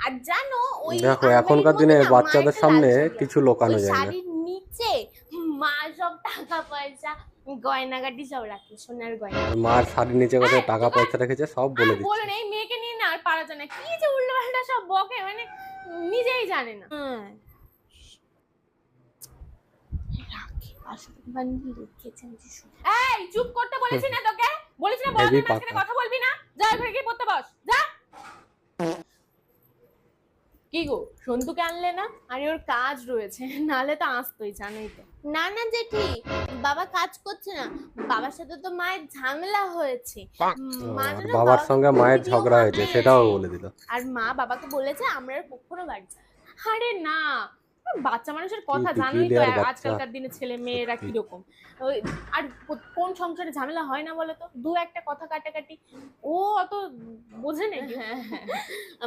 আর জানো ওই দেখো আলমারির এখনকার দিনে মধ্যে না বাচ্চাদের মায়েরটা লাল সামনে শাড়ি কিছু আছে, ওই লোকানো যায় না। শাড়ির নিচে মা সব টাকা পয়সা গয়নাগাটি সব রাখে, সোনার গয়না। আর মার শাড়ির নিচে কোথায় টাকা চুপ। পয়সা রেখেছে সব আর বলে বলে দিচ্ছে। না, এই মেয়েকে নিয়ে না আর পারা যায় না, কি যে উল্টো পাল্টা সব বকে, মানে নিজেই জানে না। রাখে আসলে বান্ধি রেখেছে, আমি যে এই চুপ করতে বলেছি না তোকে, বলেছি না হেভি বড়দের মাঝখানে পাকা। কথা বলবি না, যা ঘরে গিয়ে পড়তে বস যা। কি গো সন্তুকে আনলে না? আরে ওর কাজ রয়েছে, নালে তো আসতোই, জানোই তো। না না জেঠি, বাবা কাজ করছে না, বাবার সাথে তো মায়ের ঝামেলা হয়েছে। মা আর না বাবার বাবাকে সঙ্গে হুমকি মায়ের দিয়েও ঝগড়া হয়েছে সেটাও মারিয়েছে। বলে দিল। আর মা বাবাকে বলেছে আমরা আর কখনো বাড়ি যাব না। আরে না, বাচ্চা মানুষের কি কথা জানোই তো, পিকিলিয়ার বাচ্চা। আজকালকার দিনে ছেলে মেয়েরা সত্যি। কিরকম। আর কোন সংসারে ঝামেলা হয় না বলো তো, দু একটা কথা কাটাকাটি, ও অত বোঝে নাকি।